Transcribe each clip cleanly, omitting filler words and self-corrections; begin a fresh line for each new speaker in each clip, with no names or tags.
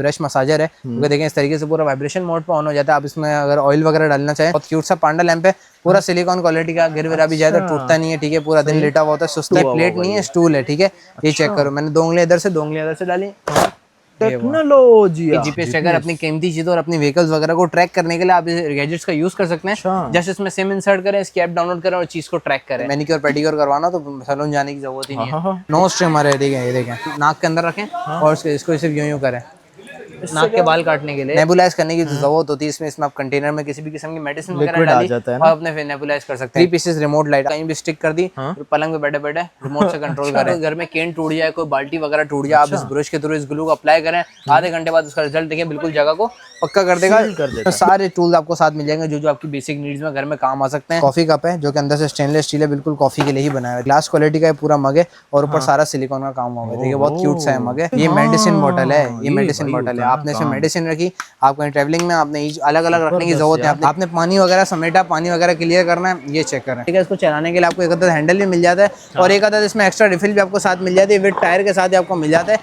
Brush massager है, क्योंकि देखें इस तरीके से पूरा वाइब्रेशन मोड पे ऑन हो जाता है। आप इसमें अगर ऑयल वगैरह डालना चाहें, बहुत क्यूट सा पांडा लैंप है, पूरा सिलिकॉन क्वालिटी का, गिर विरा भी जाए तो टूटता नहीं है, ठीक है। पूरा दिन लेटा हुआ होता है, सुस्ता है, प्लेट नहीं है, स्टूल है, ठीक है। ये चेक करो, मैंने 2 उंगलियां इधर से 2 उंगलियां इधर से डाली।
टेक्नोलॉजी,
जीपीएस ट्रैकर अपनी कीमती चीजों और अपनी व्हीकल्स वगैरह को ट्रैक करने के लिए आप इस गैजेट्स का यूज कर सकते हैं। जस्ट इसमें सिम इंसर्ट करें, इसकी ऐप डाउनलोड करें और चीज को ट्रैक करें। मैनिक्योर पेडिक्योर करवाना तो सैलून जाने की जरूरत ही नहीं है। नोज ट्रिमर है, देखें ये देखें, नाक के अंदर रखें और इसको सिर्फ यूं यूं करें। नाक के बाल काटने के लिए नेबुलाइज करने की जरूरत होती है। इसमें आप कंटेनर में किसी भी किस्म की मेडिसिन वगैरह डाली और अपने नेबुलाइज कर सकते हैं। 3 पीसेस रिमोट लाइट कहीं भी स्टिक कर दी, पलंग पे बैठे बैठे रिमोट से कंट्रोल करें। घर में केन टूट जाए, कोई बाल्टी वगैरह टूट जाए, आप इस ब्रश के थ्रू इस ग्लू को अप्लाई करें, आधे घंटे बाद उसका रिजल्ट देखें, बिल्कुल जगह को पक्का कर देगा। तो सारे टूल्स आपको साथ मिल जाएंगे जो आपकी बेसिक नीड्स में घर में काम आ सकते हैं। कॉफी कप है जो कि अंदर से स्टेनलेस स्टील है, बिल्कुल कॉफी के लिए ही बनाया है। ग्लास क्वालिटी का पूरा मग है और ऊपर सारा सिलिकॉन का काम हुआ है। देखिए बहुत क्यूट सा मग है। ये मेडिसिन बॉटल है, ये मेडिसिन बॉटल है। आपने इसमें मेडिसिन रखी, आप कहीं ट्रैवलिंग में आपने अलग अलग रखने की जरूरत है। आपने पानी वगैरह समेटा, पानी वगैरह क्लियर करना है, ये चेक करें, ठीक है। इसको चलाने के लिए आपको एक अदद हैंडल भी मिल जाता है और एक अदद इसमें एक्स्ट्रा रिफिल भी आपको साथ मिल जाती है, विद टायर के साथ ही आपको मिल जाता है।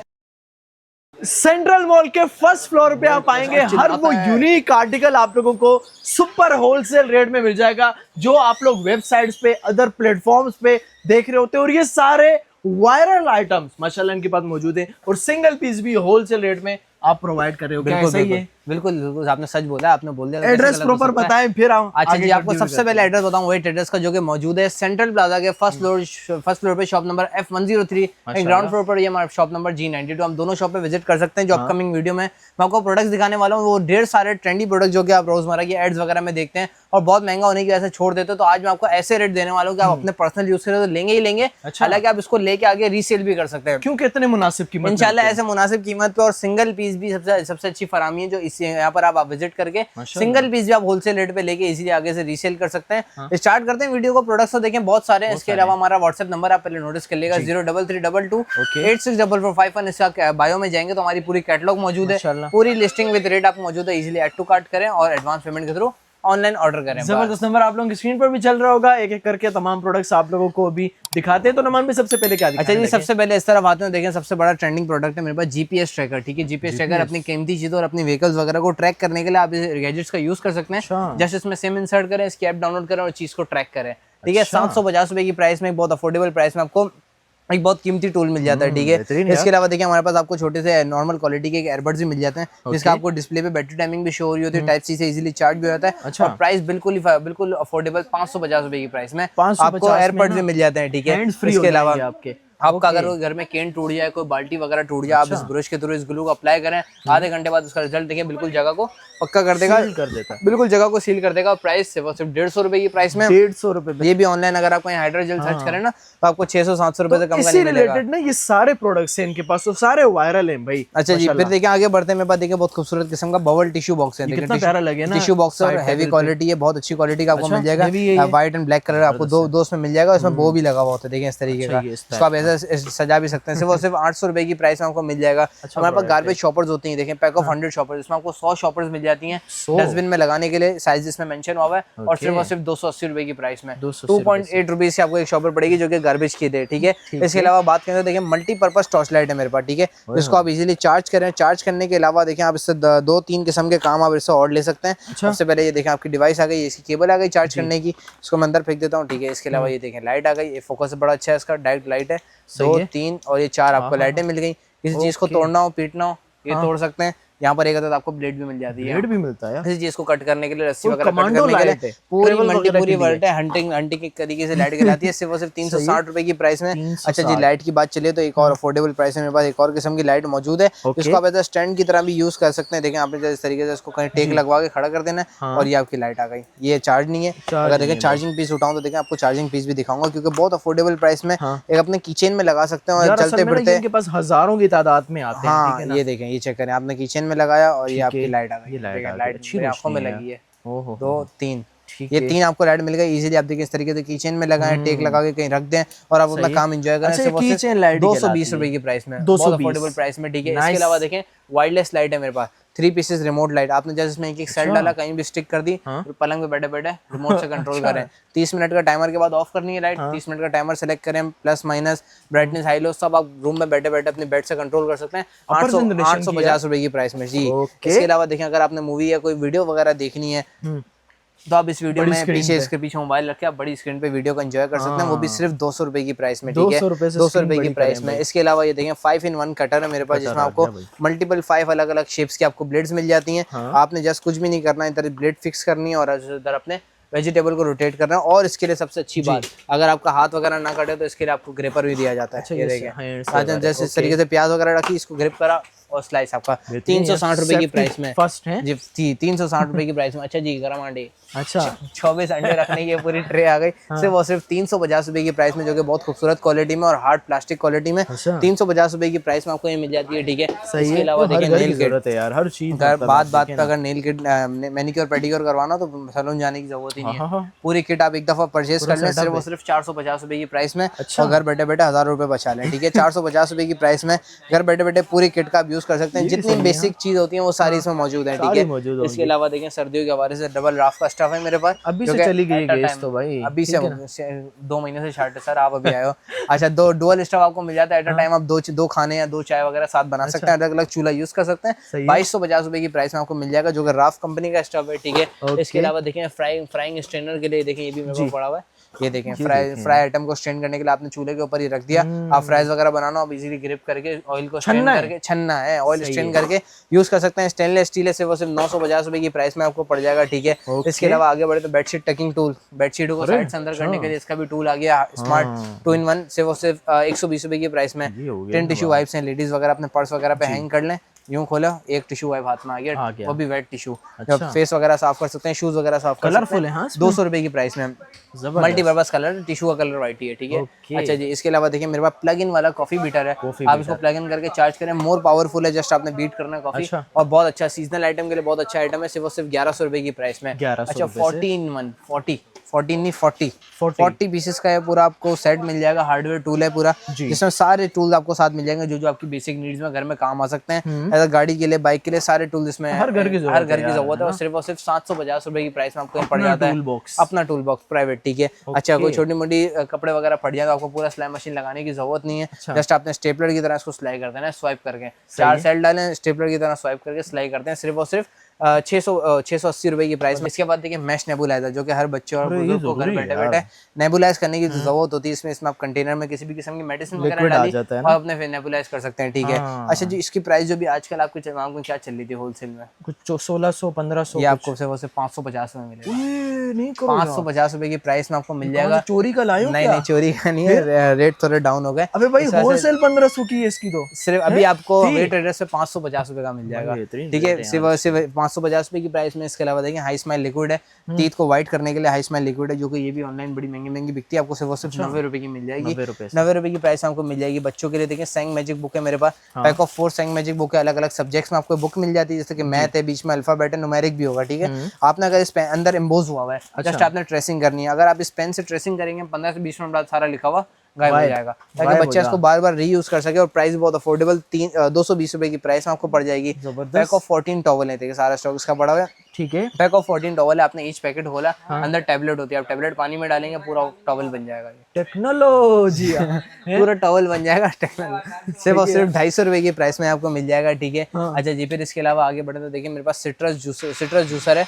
सेंट्रल मॉल के फर्स्ट फ्लोर पे आप पाएंगे हर वो यूनिक आर्टिकल आप लोगों को सुपर होलसेल रेट में मिल जाएगा, जो आप लोग वेबसाइट्स पे, अदर प्लेटफॉर्म्स पे देख रहे होते हैं। और ये सारे वायरल आइटम्स माशाल्लाह इनके पास मौजूद हैं और सिंगल पीस भी होलसेल रेट में आप प्रोवाइड कर रहे हो। क्या ऐसा ही है?
बिल्कुल बिल्कुल, आपने सच बोला, आपने बोल दिया।
एड्रेस प्रॉपर बताएं फिर आओ।
अच्छा जी, आपको सबसे पहले एड्रेस बताऊं, वही एड्रेस का जो कि मौजूद है सेंट्रल प्लाजा के फर्स्ट फ्लोर पे, shop number F103, ground floor पर ये हमारा शॉप नंबर G92। हम दोनों शॉप पे विजिट कर सकते हैं। जो अपकमिंग वीडियो में मैं आपको प्रोडक्ट्स दिखाने वाला हूँ, वो ढेर सारे ट्रेंडी प्रोडक्ट जो कि आप रोजमर्रा की एड्स वगैरह में देखते हैं और बहुत महंगा होने की वजह से छोड़ देते हैं। तो आज मैं आपको ऐसे रेट देने वाला हूँ कि आप अपने पर्सनल यूज करें तो लेंगे ही लेंगे। हालांकि आप इसको लेके आगे रीसेल भी कर सकते हैं।
क्यों, कितने मुनासिब कीमत?
इंशाल्लाह ऐसे मुनासिब कीमत पे और सिंगल पीस भी सबसे अच्छी फरामी है जो इस यहाँ पर आप विजिट करके सिंगल पीस भी आप होलसेल रेट पे लेके इजीली आगे से रीसेल कर सकते हैं। स्टार्ट करते हैं वीडियो को। प्रोडक्ट्स तो देखें बहुत सारे हैं। इसके अलावा हमारा व्हाट्सएप नंबर आप पहले नोटिस कर लेगा, 03322864451। इसका बायो में जाएंगे तो हमारी पूरी कैटलॉग मौजूद है, पूरी लिस्टिंग विद रेट आपको मौजूद है। इजीली ऐड टू कार्ट करें और एडवांस पेमेंट के थ्रू ऑनलाइन ऑर्डर करें।
जबरदस्त नंबर आप लोगों की स्क्रीन पर भी चल रहा होगा, एक एक करके तमाम प्रोडक्ट्स आप लोगों को भी दिखाते हैं। तो नमान में सबसे पहले क्या दिखाते हैं?
अच्छा जी, सबसे पहले इस तरफ आते हैं। देखें सबसे बड़ा ट्रेंडिंग प्रोडक्ट है मेरे पास, जीपीएस ट्रैकर, ठीक है। जीपीएस ट्रैकर अपनी कीमती चीजों और अपनी व्हीकल्स वगैरह को ट्रैक करने के लिए आप इस गैजेट्स का यूज कर सकते हैं। जस्ट इसमें सिम इंसर्ट करें, इसकी ऐप डाउनलोड करें और चीज को ट्रैक करें, ठीक है। 750 रुपए की प्राइस में, बहुत अफोर्डेबल प्राइस में आपको एक बहुत कीमती टूल मिल जाता है, ठीक है। इसके अलावा देखिए हमारे पास आपको छोटे से नॉर्मल क्वालिटी के एयरबड्स भी मिल जाते हैं, जिसका आपको डिस्प्ले पे बैटरी टाइमिंग भी शो हो रही होती है, टाइप सी से इजीली चार्ज भी होता है। और प्राइस बिल्कुल अफोर्डेबल 550 रुपए की प्राइस में आपको एयरबड्स भी मिल जाते हैं, ठीक है। इसके अलावा आपका अगर घर में केन टूट जाए, कोई बाल्टी वगैरह टूट जाए, आप इस ब्रश के थ्रू इस ग्लू को अप्लाई करें, आधे घंटे बाद उसका रिजल्ट देखिए, बिल्कुल जगह को पक्का कर देगा, बिल्कुल जगह को सील कर देगा। प्राइस सिर्फ 150 रुपए की प्राइस में,
150 रुपए।
ये भी ऑनलाइन अगर आप कहीं हाइड्रोजेल सर्च करें ना तो आपको 600-700 रुपए से कम का नहीं मिलेगा।
रिलेटेड ना ये सारे प्रोडक्ट्स हैं इनके पास, तो सारे वायरल हैं भाई।
अच्छा जी, फिर देखिए आगे बढ़ते हैं। मेरे पास देखिए बहुत खूबसूरत किस्म का बबल टिश्यू बॉक्स है,
कितना प्यारा लगे ना।
टिश्यू बॉक्स और हैवी क्वालिटी है, बहुत अच्छी क्वालिटी का आपको मिल जाएगा। व्हाइट एंड ब्लैक कलर आपको दो उसमें मिल जाएगा। इसमें बो भी लगा हुआ होता है, देखिए इस तरीके का। इसको आप ऐसे सजा भी सकते हैं। सिर्फ 800 रुपए की प्राइस में आपको मिल जाएगा। हमारे पास गार्बेज शॉपर्स होती हैं, देखें पैक ऑफ 100 शॉपर्स, इसमें आपको 100 शॉपर्स मिल जाती हैं डस्टबिन में लगाने के लिए। साइज इसमें मेंशन हुआ है और सिर्फ 280 रुपए की प्राइस में 2.8 रुपीज से आपको एक शॉपर पड़ेगी जो कि गार्बेज की दे, ठीक है। इसके अलावा बात करें तो देखिए मल्टीपर्पज टॉर्च लाइट है मेरे पास, ठीक है। इसको आप इजीली चार्ज करें। चार्ज करने के अलावा देखें आप इससे 2-3 किस्म के काम आप इससे और ले सकते हैं। सबसे पहले ये देखें आपकी डिवाइस आ गई, इसकी केबल आ गई चार्ज करने की, इसको मैं अंदर फेंक देता हूँ, ठीक है। इसके अलावा ये देखें लाइट आ गई, ये फोकस बड़ा अच्छा है इसका, डायरेक्ट लाइट है। 2, 3 और ये 4 आपको लाइटें मिल गई। किसी चीज को तोड़ना हो, पीटना हो, ये तोड़ सकते हैं। यहाँ पर एक अदद आपको ब्लेड भी मिल जाती है,
ब्लेड भी मिलता है
किसी चीज को कट करने के लिए, रस्सी वगैरह कट करने के लिए। पूरी वर्ल्ड है, हंटिंग के तरीके से लाइट कहलाती है। सिर्फ 360 रुपए की प्राइस में। अच्छा जी, लाइट की बात चलिए तो एक और अफोर्डेबल प्राइस में मेरे पास एक और किस्म की लाइट मौजूद है, इसको आप एज स्टैंड की तरह भी यूज कर सकते हैं। देखें आपने इस तरीके से इसको कहीं टेक लगवा के खड़ा कर देना है और ये आपकी लाइट आ गई। ये चार्ज नहीं है। अगर देखें चार्जिंग पीस उठाऊं तो देखें आपको चार्जिंग पीस भी दिखाऊंगा, क्योंकि बहुत अफोर्डेबल प्राइस में एक अपने किचन में लगा सकते हैं और चलते फिरते।
इनके पास हजारों की तादाद में आते हैं।
हाँ, ये देखें, ये चेक करें, आपने किचन में लगाया और ये आपकी लाइट आ गई। लाइट अच्छी आंखों में लगी है। 2, 3 ये 3 आपको रेड मिल गए। इजीली आप देखिए इस तरीके से कीचेन में लगाएं, टेक लगा के कहीं रख दें और आप अपना काम एंजॉय करें।
अच्छा, कीचेन लाइट
220 रुपए की प्राइस में, बहुत अफोर्डेबल प्राइस में, ठीक है। इसके अलावा देखें वायरलेस लाइट है मेरे पास, 3 पीसेस रिमोट लाइट। आपने जैसे इसमें एक सेट डाला, कहीं भी स्टिक कर दी, पलंग पे बैठे बैठे रिमोट से कंट्रोल करें। 30 मिनट का टाइमर के बाद ऑफ करनी है लाइट। 30 मिनट का टाइमर सेलेक्ट करें, plus minus brightness high low सब आप रूम में बैठे बैठे अपने बेड से कंट्रोल कर सकते हैं। 850 रुपए की प्राइस में जी। इसके अलावा देखें अगर आपने मूवी या कोई वीडियो वगैरह देखनी है तो आप इस वीडियो में पीछे इसके पीछे मोबाइल रख के आप बड़ी स्क्रीन पे वीडियो को एंजॉय कर सकते हैं, वो भी सिर्फ 200 रुपए की प्राइस में, ठीक है। 200 रुपए की प्राइस में। इसके अलावा ये देखें 5-in-1 कटर है मेरे पास, जिसमें आपको मल्टीपल 5 अलग अलग शेप्स की आपको ब्लेड्स मिल जाती हैं। आपने जस्ट कुछ भी नहीं करना है, इधर ब्लेड फिक्स करनी है और इधर अपने वेजिटेबल को रोटेट करना है। और इसके लिए सबसे अच्छी बात, अगर आपका हाथ वगैरह ना कटे तो इसके लिए आपको ग्रिपर भी दिया जाता है। ये देखें जैसे इस तरीके से प्याज वगैरह रखी, इसको ग्रिप करा और स्लाइस आपका 360 रुपए की प्राइस में
फर्स्ट है
जी। 360 रुपए की प्राइस में। अच्छा जी, गरम अंडे,
अच्छा
24 अंडे रखने की पूरी ट्रे आ गई। सिर्फ और सिर्फ 350 रुपए की प्राइस में, जो कि बहुत खूबसूरत क्वालिटी में और हार्ड प्लास्टिक क्वालिटी में। 350 रुपए की प्राइस में आपको ये मिल जाती है, ठीक है। इसके अलावा देखिए नेल किट
यार, हर चीज
बात पे अगर नेल किट मैनिक्योर पेडिक्योर करवाना तो सैलून जाने की जरूरत ही नहीं है। पूरी किट आप एक दफा परचेज कर लें, सिर्फ और सिर्फ 450 रुपए की प्राइस में, और घर बैठे बैठे 1000 रुपए बचा लें, ठीक है। 450 रुपए की प्राइस में घर बैठे बैठे पूरी किट का आप यूज कर सकते हैं। जितनी बेसिक चीज होती है वो सारी इसमें मौजूद है, ठीक है। इसके अलावा देखें सर्दियों के हवाले से डबल राफ का स्टफ है मेरे पास।
अभी से चली गई गैस तो भाई,
अभी से 2 महीने से स्टार्ट है सर, आप अभी आए हो। अच्छा, 2 डुअल स्टफ आपको मिल जाता है एट अ टाइम। आप 2 खाने या 2 चाय वगैरह साथ बना सकते हैं, अलग अलग चूल्हा यूज कर सकते हैं। 2250 रुपए की प्राइस में आपको मिल जाएगा, जो कि राफ कंपनी का स्टफ है, ठीक है। इसके अलावा देखें फ्राइंग स्ट्रेनर के लिए देखें ये भी मेरे पास पड़ा हुआ है। ये देखें फ्राई आइटम को स्ट्रेन करने के लिए आपने चूल्हे के ऊपर ही रख दिया। आप फ्राइज वगैरह बनाना, आप इजीली ग्रिप करके ऑयल को स्ट्रेन करके छन्ना है, ऑयल स्ट्रेन करके यूज कर सकते हैं। स्टेनलेस स्टील से वो सिर्फ 950 रुपए की प्राइस में आपको पड़ जाएगा, ठीक है। इसके अलावा आगे बढ़े तो बेडशीट टकिंग टूल, बेडशीट को साइड से अंदर करने के लिए इसका भी टूल आ गया, स्मार्ट 2-in-1 से वो सिर्फ 120 रुपए की प्राइस में। 10 टिश्यू वाइप्स हैं, लेडीज वगैरह अपने पर्स वगैरह पे हैंग कर लें, यूं खोला एक टिश्यू वाइप हाथ में आ गया, वो भी वेट टिश्यू। अच्छा। फेस वगैरह साफ कर सकते हैं, शूज वगैरह साफ कर सकते हैं। हाँ, 200 रुपए की प्राइस में मल्टीपर्पज कलर, टिश्यू का कलर व्हाइट ही है, ठीक है। अच्छा जी, इसके अलावा देखिए मेरे पास प्लग इन वाला कॉफी बीटर है। आप इसको प्लग इन करके चार्ज करें, मोर पावरफुल है, जस्ट आपने बीट करना है कॉफी। और बहुत अच्छा सीजनल आइटम के लिए बहुत अच्छा आइटम है, सिर्फ 1100 रुपए की प्राइस में। अच्छा 40 पीसेस का है पूरा, आपको सेट मिल जाएगा। हार्डवेयर टूल है पूरा, जिसमें सारे टूल्स आपको साथ मिल जाएंगे जो आपकी बेसिक नीड्स में घर में काम आ सकते हैं। ऐसा गाड़ी के लिए, बाइक के लिए, सारे टूल इसमें हर घर की जरूरत है। और सिर्फ 750 रुपए की प्राइस में आपको पड़ जाता है अपना टूल बॉक्स प्राइवेट, ठीक है। अच्छा, कोई छोटी मोटी कपड़े वगैरह फट जाए तो आपको पूरा सिलाई मशीन लगाने की जरूरत नहीं है। जस्ट आपने स्टेपलर की तरह इसको सिलाई कर देना है, स्वाइप करके 4 सेल डालें, स्टेपलर की तरह स्वाइप करके सिलाई करते हैं, सिर्फ और सिर्फ 680 रुपए की प्राइस में। इसके बाद देखिए मैश नेबुलाइजर, जो कि हर बच्चे और बुजुर्ग को घर बैठे बैठे नेबुलाइज करने की जरूरत होती है। इसमें आप कंटेनर में किसी भी किस्म की मेडिसिन वगैरह डाली और अपने नेबुलाइज कर सकते हैं, ठीक है। अच्छा जी, इसकी प्राइस जो भी आजकल आपके दिमाग में क्या चल रही थी होलसेल में,
कुछ 1600-1500,
ये आपको सिर्फ 550 में मिलेगा। 550 रुपए की प्राइस में आपको मिल जाएगा।
चोरी का लाए हो?
नहीं, चोरी का नहीं है, रेट थोड़े डाउन हो गए।
अबे भाई होलसेल 1500 की है इसकी, तो सिर्फ
अभी आपको रेट एड्रेस पे 550 रुपए का मिल जाएगा, ठीक है। सिर्फ 550 रुपए की प्राइस में। इसके अलावा देखिए हाई स्माइल लिक्विड है, टीथ को व्हाइट करने के लिए हाई स्माइल लिक्विड है, जो कि ये भी ऑनलाइन बड़ी महंगी बिकती है। आपको सिर्फ 90 रुपए की मिल जाएगी, 90 रुपए की प्राइस आपको मिल जाएगी। बच्चों के लिए देखिए सैंग मैजिक बुक है मेरे पास, पैक ऑफ 4 सैंग मैजिक बुक है। अलग अलग सब्जेक्ट्स में आपको बुक मिल जाती है, जैसे कि मैथ है, बीच में अल्फाबेट है, न्यूमेरिक भी होगा, ठीक है। आपने अगर इस पेन अंदर एम्बोज हुआ है, जस्ट आपने ट्रेसिंग करनी है। अगर आप इस पेन से ट्रेसिंग करेंगे 15 से 20 मिनट बाद सारा लिखा हुआ गायब हो जाएगा, ताकि बच्चे इसको बार बार रीयूज कर सके। और प्राइस बहुत अफोर्डेबल, 220 रुपए की प्राइस में आपको पड़ जाएगी। पैक ऑफ 14 टॉवल है, सारा स्टॉक इसका पड़ा हुआ है, ठीक है। पैक ऑफ 14 टॉवल है, आपने ईच पैकेट खोला, अंदर टैबलेट होती है, आप टैबलेट पानी में डालेंगे पूरा टॉवल बन जाएगा।
टेक्नोलॉजी
पूरा टॉवल बन जाएगा सिर्फ 250 रुपए की प्राइस में आपको मिल जाएगा, ठीक है। अच्छा जी, फिर इसके अलावा आगे बढ़े तो देखिए मेरे पास सिट्रस जूसर है,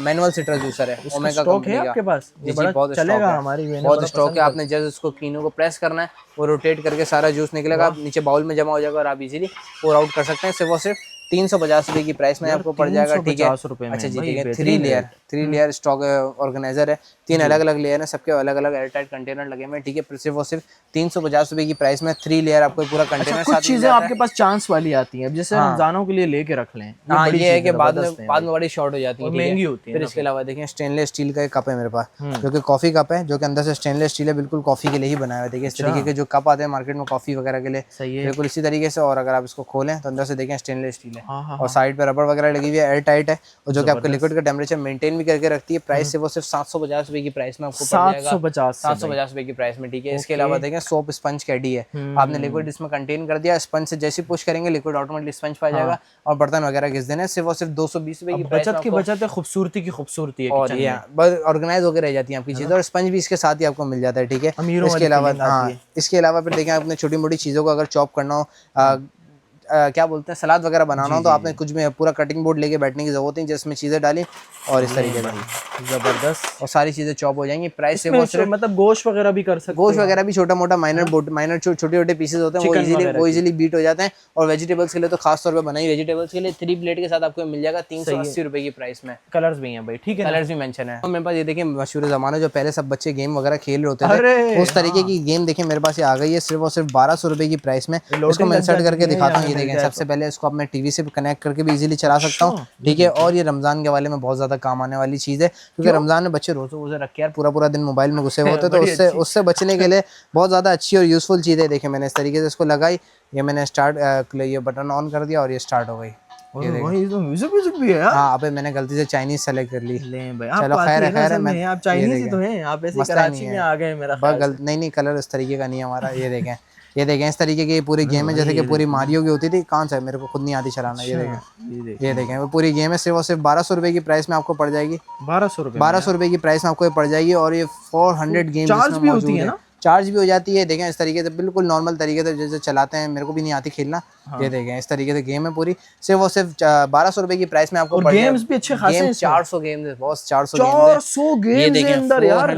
मैनुअल सिट्रस जूसर है, ओमेगा कंपनी का।
आपके पास
बहुत स्टॉक है। आपने जस्ट उसको कीनों को प्रेस करना है, वो रोटेट करके सारा जूस निकलेगा, नीचे बाउल में जमा हो जाएगा और आप इजीली पोर आउट कर सकते हैं। सिर्फ और सिर्फ 350 रुपए की प्राइस में आपको पड़ जाएगा, ठीक है। अच्छा जी, ठीक है। 3 लेयर स्टॉक ऑर्गेनाइजर है, 3 अलग अलग लेयर है, सबके अलग अलग एयरटाइट कंटेनर लगे हुए हैं, ठीक है। सिर्फ और सिर्फ 350 रुपए की प्राइस में 3 लेयर आपको पूरा कंटेनर।
कुछ चीजें आपके पास चांस वाली आती हैं, जैसे रमजानों के लिए लेके रख लें।
हाँ, ये है कि बाद में बड़ी शॉर्ट हो जाती है, महंगी होती है। फिर इसके अलावा देखिए स्टेनलेस स्टील का एक कप है मेरे पास, जो कि कॉफी कप है, जो कि अंदर से स्टेनलेस स्टील है, बिल्कुल कॉफी के लिए ही बनाया हुआ है। देखिए इस तरीके के जो कप आते हैं मार्केट में कॉफी वगैरह के लिए, बिल्कुल इसी तरीके से। और अगर आप इसको खोलें तो अंदर से देखें स्टेनलेस स्टील है, और साइड पे रबर वगैरह लगी हुई है, एयर टाइट है, और जो कि आपके लिक्विड का टेम्परेचर मेंटेन भी करके रखती है। प्राइस से वो सिर्फ 750 रुपए की प्राइस में आपको पड़ जाएगा, 750 रुपए की प्राइस में, ठीक है। इसके अलावा देखें सोप स्पंज कैडी है, आपने लिक्विड इसमें कंटेन कर दिया, स्पंज से जैसे पुश करेंगे लिक्विड ऑटोमेटिकली स्पंज पाई जाएगा, और बर्तन वगैरह घिस देने, सिर्फ और सिर्फ 220 रुपए की प्राइस में
बचत है, खूबसूरती की खूबसूरती है,
और ये बस ऑर्गेनाइज होकर रह जाती है आपकी चीजें, और स्पंज भी इसके साथ ही आपको मिल जाता है, ठीक है। इसके अलावा इसके अलावा फिर देखें आपने छोटी मोटी चीजों को अगर चॉप करना हो, क्या बोलते हैं, सलाद वगैरह बनाना हो, तो आपने कुछ में पूरा कटिंग बोर्ड लेके बैठने की जरूरत नहीं, जिसमें चीजें डाली और इस तरीके से
जबरदस्त,
और सारी चीजें चॉप हो जाएंगी। प्राइस से वो सिर्फ
मतलब गोश्त वगैरह भी कर सकते,
गोश्त वगैरह भी छोटा मोटा माइनर छोटे छोटे पीसेस होते हैं, वो इजीली बीट हो जाते हैं। और वेजिटेबल्स के लिए तो खास तौर पे बनाई वेजिटेबल्स के लिए 3 प्लेट के साथ आपको मिल जाएगा 380 रुपए की प्राइस में।
कलर्स भी हैं भाई, ठीक है,
कलर्स भी मेंशन है। मेरे पास ये देखिए मशहूर ज़माना, जो पहले सब बच्चे गेम वगैरह खेल रहे होते थे, उस तरीके की गेम देखिए मेरे पास ये आ गई है, सिर्फ और सिर्फ 1200 रुपए की प्राइस में। इसको मैं इंसर्ट करके दिखाता हूँ, ये देखें। सबसे पहले इसको अब मैं टीवी से कनेक्ट करके भी इजीली चला सकता हूँ, ठीक है। और ये रमजान के वाले में बहुत ज्यादा काम आने वाली चीज है, क्योंकि रमजान में बच्चे रोजे वोजे रख के यार पूरा दिन मोबाइल में घुसे होते, तो उससे बचने के लिए बहुत ज्यादा अच्छी और यूजफुल चीज है। देखिए मैंने इस तरीके से इसको लगाई, ये मैंने स्टार्ट ये बटन ऑन कर दिया और ये स्टार्ट हो गई।
ये तो म्यूजिक भी है यार।
हाँ, अबे मैंने गलती से चाइनीज सेलेक्ट कर ली।
चलो खैर है, मैं आप चाइनीज ही तो हैं, आप ऐसे कराची में आ गए मेरा ख्याल।
नहीं कलर इस तरीके का नहीं है हमारा। ये देखें, ये देखें, इस तरीके की पूरी गेम है, जैसे कि पूरी मारियो की होती थी। कौन सा है, मेरे को खुद नहीं आती चलाना। ये देखें, ये देखें, वो पूरी गेम है, सिर्फ और सिर्फ 1200 रुपए की प्राइस में आपको पड़ जाएगी। 1200 रुपए की प्राइस में आपको पड़ जाएगी, और ये 400 गेम
चार्ज भी होती है ना,
चार्ज भी हो जाती है। देखें इस तरीके से बिल्कुल नॉर्मल तरीके से जैसे चलाते हैं, मेरे को भी नहीं आती खेलना। ये देखें इस तरीके से गेम है पूरी, सिर्फ और सिर्फ 1200 रुपए की प्राइस में आपको पड़ जाएगा।
गेम्स भी अच्छे खासे हैं,
400 गेम है बॉस, 400
गेम
ये देखें,
अंदर यार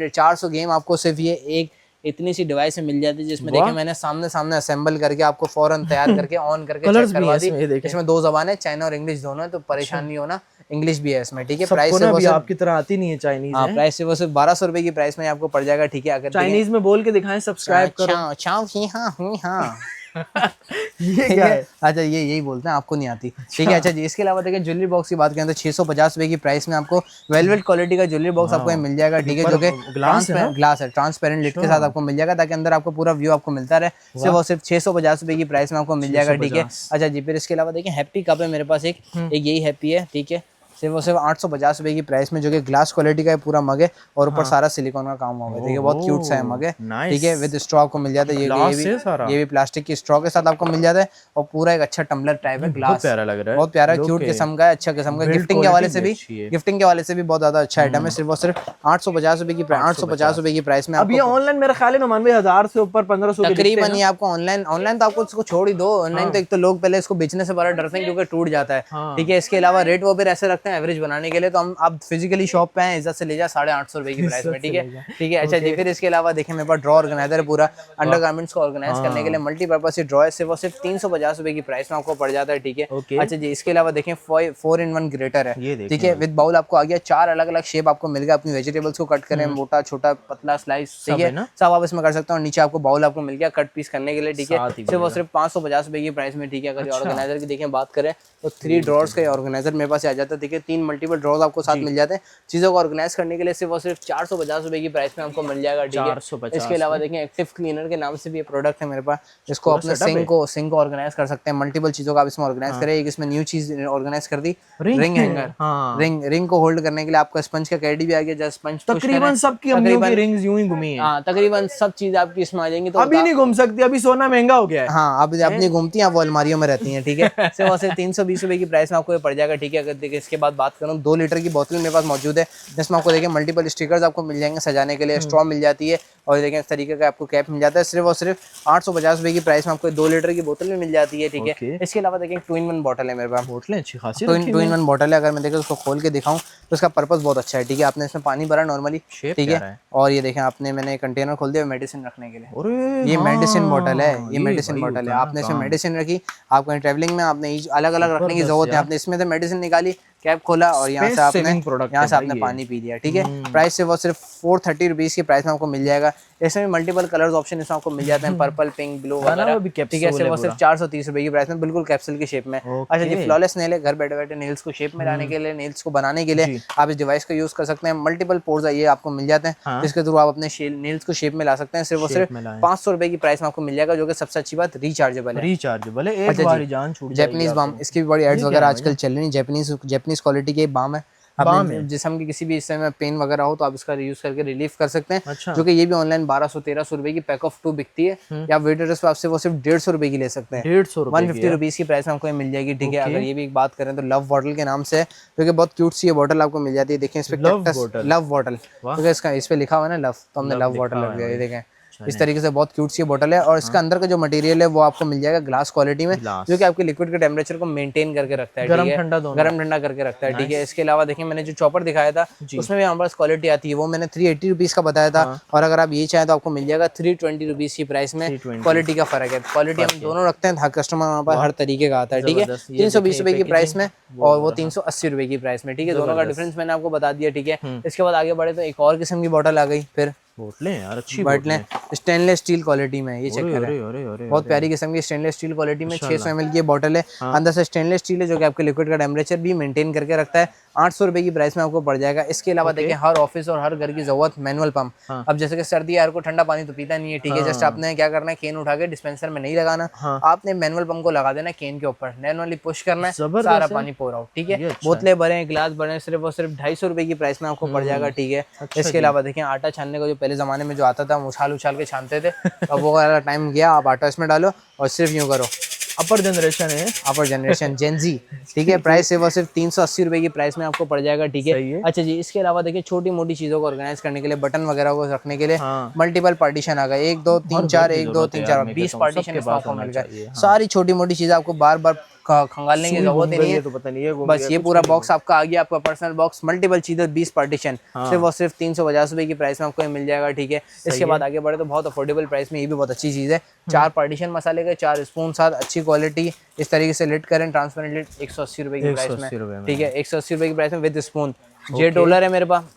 400 गेम आपको सिर्फ ये एक इतनी सी डिवाइस में मिल जाती है, जिसमें देखिए मैंने सामने असेंबल करके आपको फौरन तैयार करके ऑन करके चेक करवा दी। इसमें 2 ज़बान है, चाइना और इंग्लिश दोनों है, तो परेशान नहीं होना, इंग्लिश भी है इसमें, ठीक है। प्राइस से वो
आपकी तरह आती नहीं है चाइनीज।
हाँ, प्राइस से वो सिर्फ 1200 रुपए की प्राइस में आपको पड़ जाएगा, ठीक है। अगर
चाइनीज में बोल के दिखाएं, सब्सक्राइब करो।
हाँ
ये क्या है?
अच्छा, ये यही बोलते हैं, आपको नहीं आती, ठीक है। अच्छा जी, इसके अलावा देखिए ज्वेलरी बॉक्स की बात करें तो 650 रुपए की प्राइस में आपको वेलवेट क्वालिटी का ज्वेलरी बॉक्स आपको मिल जाएगा, ठीक है, जो कि ग्लास है, ट्रांसपेरेंट लिड के साथ आपको मिल जाएगा, ताकि अंदर आपको पूरा व्यू आपको मिलता रहे। सिर्फ और सिर्फ 650 रुपए की प्राइस में आपको मिल जाएगा, ठीक है। अच्छा जी, फिर इसके अलावा देखिए हैप्पी कप है मेरे पास, एक यही हैप्पी है, ठीक है, सिर्फ और सिर्फ 850 रुपए की प्राइस में, जो कि ग्लास क्वालिटी का है, पूरा मग है, और ऊपर सारा सिलिकॉन का काम हुआ है, ठीक है। बहुत क्यूट सा है मग है, ठीक है, विद स्ट्रॉ आपको मिल जाता है। ये भी प्लास्टिक की स्ट्रॉ के साथ आपको मिल जाता है, और पूरा एक अच्छा टम्बलर टाइप है, ग्लास,
प्यारा लग रहा है,
बहुत प्यारा क्यूट किस्म का है, अच्छा किस्म का। गिफ्टिंग के हवाले से भी बहुत ज्यादा अच्छा आइटम है। सिर्फ और सिर्फ 850 रुपए की 850 रुपए की प्राइस में।
अब ये ऑनलाइन मेरा ख्याल है मान 1000 से ऊपर 1500
तकरीबन ही आपको ऑनलाइन तो आपको इसको छोड़ ही दो। ऑनलाइन तो एक तो लोग पहले इसको बेचने से बड़ा डरते हैं, क्योंकि टूट जाता है, ठीक है। इसके अलावा रेट वो भी ऐसे रखते हैं एवरेज बनाने के लिए, तो हम आप फिजिकली शॉप पे हैं, इज्जत से ले जा 850 रुपए की प्राइस में, ठीक है। अच्छा जी, फिर इसके अलावा देखें मेरे पास ड्रॉ ऑर्गेनाइजर है, पूरा अंडरगारमेंट्स को ऑर्गेनाइज करने के लिए मल्टीपर्पज ड्रॉ है, सिर्फ और सिर्फ 350 रुपए की प्राइस में आपको पड़ जाता है, ठीक है। अच्छा जी, इसके अलावा देखें 4-in-1 ग्रेटर है, ठीक है, विद बाउल आपको आ गया। 4 अलग अलग शेप आपको मिल गया, अपनी वेजिटेबल्स को कट करें, मोटा छोटा पतला स्लाइस, ठीक है, सब आप इसमें कर सकते हो। नीचे आपको बाउल आपको मिल गया कट पीस करने के लिए, ठीक है, सिर्फ और सिर्फ 550 रुपए की प्राइस में, ठीक है। अगर ऑर्गेनाइजर की देखें बात करें तो 3 ड्रॉर्स का ऑर्गेनाइजर मेरे पास आ जाता है, ठीक है। 3 मल्टीपल ड्रॉर्स आपको साथ मिल जाते हैं चीजों को ऑर्गेनाइज करने के लिए, सिर्फ और सिर्फ 450 रुपए की प्राइस में आपको मिल जाएगा, ठीक है। इसके अलावा देखें एक्टिव क्लीनर के नाम से भी ये प्रोडक्ट है मेरे पास, इसको अपने सिंक को ऑर्गेनाइज कर सकते हैं, मल्टीपल चीजों का आप इसमें ऑर्गेनाइज करें। एक इसमें न्यू चीज ऑर्गेनाइज कर दी, रिंग हैंगर, रिंग को होल्ड करने के लिए आपका स्पंज का कैडी भी आ गया, जस्ट स्पंज
तकरीबन सबकी अम्मियों की रिंग्स यूं ही घूमी है।
हाँ, तकरीबन सब चीज आपकी इसमें आ जाएंगी। तो
अभी नहीं घूम सकती, अभी सोना महंगा हो गया है।
हाँ, अब अपनी घूमती हैं, वो अलमारियों में रहती हैं, ठीक है। सिर्फ और सिर्फ 320 रुपए की प्राइस में आपको ये पड़ जाएगा, ठीक है। अगर देखिए इसके बाद बात करूँ, 2 लीटर की बोतल मेरे पास मौजूद है, जिसमें आपको देखिए मल्टीपल स्टिकर्स आपको मिल जाएंगे सजाने के लिए, स्ट्रॉ मिल जाती है, और देखिए इस तरीके का आपको कैप मिल जाता है। सिर्फ और सिर्फ 850 रुपए की प्राइस में आपको 2 लीटर की बोतल भी मिल जाती है, ठीक है। इसके अलावा देखिए 2-in-1 बॉटल है मेरे पास,
बोतलें अच्छी खासी
2-in-1 बॉटल है। अगर मैं देखें उसको खोल के दिखाऊं तो इसका पर्पस बहुत अच्छा है, ठीक है। आपने इसमें पानी भरा नॉर्मली, ठीक है, और ये देखें आपने मैंने कंटेनर खोल दिया मेडिसिन रखने के लिए। ये मेडिसिन बॉटल है, ये मेडिसिन बॉटल है। आपने इसमें मेडिसिन रखी, आपको ट्रैवलिंग में आपने अलग अलग रखने की जरूरत है, आपने इसमें से मेडिसिन निकाली, कैप खोला, और यहाँ से आपने पानी पी लिया, ठीक है। प्राइस से वो सिर्फ 430 रुपीज की प्राइस में आपको मिल जाएगा, इसमें मल्टीपल कलर्स ऑप्शन इसमें आपको मिल जाते हैं, पर्पल, पिंक, ब्लू वगैरह, ठीक है। सिर्फ 430 रुपए की प्राइस में, बिल्कुल कैप्सूल की शेप में। अच्छा जी, फ्लॉलेस नेल है, घर बैठे बैठे नेल्स को शेप में लाने के लिए, नेल्स को बनाने के लिए आप इस डिवाइस का यूज कर सकते हैं। मल्टीपल पोर्स ये आपको मिल जाते हैं, जिसके थ्रू आप अपने नेल्स को शेप में ला सकते हैं। सिर्फ 500 रुपए की प्राइस में आपको मिल जाएगा, जो कि सबसे अच्छी बात रिचार्जेबल है।
एक बार जान छूट जाएगी।
जैपनीज बाम, इसकी भी बड़ी एड्स वगैरह आजकल चल रही है। जैपनीज क्वालिटी के बाम है, जिसम की किसी भी हिस्से में पेन वगैरह हो तो आप इसका यूज करके रिलीफ कर सकते हैं। अच्छा। जो कि ये भी ऑनलाइन 1200-1300 रुपए की पैक ऑफ 2 बिकती है, या वेटर्स पे आपसे वो सिर्फ 150 रुपए की ले सकते हैं। 150 रुपीज की प्राइस में आपको मिल जाएगी, ठीक है। अगर ये भी एक बात करें तो लव बॉटल के नाम से, जो कि बहुत क्यूट सी ये बॉटल आपको मिल जाती है। देखें इस पे लव बॉटल, क्योंकि इसका इस पे लिखा हुआ है ना लव, तो हमने लव बॉटल लग गया। ये देखें इस तरीके से बहुत क्यूट सी बॉटल है, और इसका अंदर का जो मटेरियल है वो आपको मिल जाएगा ग्लास क्वालिटी में, जो कि आपके लिक्विड के टेम्परेचर को मेंटेन करके रखता है,
गरम ठंडा
करके रखता है, ठीक है। इसके अलावा देखिए मैंने जो चॉपर दिखाया था उसमें भी हमारे पास क्वालिटी आती है, वो मैंने 380 रुपीज का बताया था, और अगर आप ये चाहें तो आपको मिल जाएगा 320 रुपीज की प्राइस में। क्वालिटी का फर्क है, क्वालिटी हम दोनों रखते हैं, हर कस्टमर हमारे पास हर तरीके का आता है, ठीक है। 320 रुपए की प्राइस में और वो 380 रुपए की प्राइस में, ठीक है। दोनों का डिफरेंस मैंने आपको बता दिया, ठीक है। इसके बाद आगे बढ़े तो एक और किस्म की बॉटल आ गई, फिर
बोतलें यार अच्छी
बोतलें स्टेनलेस स्टील क्वालिटी में, ये चेक करें, बहुत प्यारी किस्म की स्टेनलेस स्टील क्वालिटी में 600 ml की बॉटल है। अंदर से स्टेनलेस स्टील है, जो कि आपके लिक्विड का टेम्परेचर भी मेंटेन करके रखता है। 800 रुपए की प्राइस में आपको पड़ जाएगा। इसके अलावा देखिए हर ऑफिस और हर घर की जरूरत मैनुअल पंप। अब जैसे कि सर्दी है, हर को ठंडा पानी तो पीता नहीं है, ठीक है। जस्ट आपने क्या करना है, केन उठा के डिस्पेंसर में नहीं लगाना, आपने मैनुअल पंप को लगा देना केन के ऊपर, मैनुअली पुश करना है, सारा पानी पोर आउट, ठीक है। बोतलें भरे, गिलास भरे, सिर्फ और सिर्फ 250 रुपए की प्राइस में आपको पड़ जाएगा, ठीक है। इसके अलावा देखिए आटा छानने का जो पहले जमाने में जो आता था, उछाल के छानते थे, अब वो वाला टाइम गया। आप आटा इसमें डालो और सिर्फ यूं करो।
अपर जनरेशन
जेनजी, ठीक है। प्राइस सिर्फ 380 रुपए की प्राइस में आपको पड़ जाएगा, ठीक है। अच्छा जी, इसके अलावा देखिए छोटी मोटी चीजों को ऑर्गेनाइज करने के लिए, बटन वगैरह को रखने के लिए मल्टीपल पार्टीशन आ गए, 1 2 3 4 1 2 3 4 20 पार्टीशन इसमें आपको मिल गए। सारी छोटी मोटी चीजें आपको बार बार खंगालने की जरूरत ही नहीं है, तो पता नहीं है, बस ये पूरा बॉक्स आपका आ गया, आपका पर्सनल बॉक्स, मल्टीपल चीजें, 20 पार्टीशन, सिर्फ और सिर्फ 350 रुपए की प्राइस में आपको मिल जाएगा, ठीक है। इसके बाद आगे बढ़े तो बहुत अफोर्डेबल प्राइस में, ये भी बहुत अच्छी चीज है। 4 पार्टीशन मसाले के 4 स्पून साथ अच्छी क्वालिटी, इस तरीके से लिड करें, ट्रांसपेरेंट लिड, 180 रुपए की प्राइस में, ठीक है। 180 रुपए की प्राइस में विद स्पून। जेट रोलर है मेरे पास,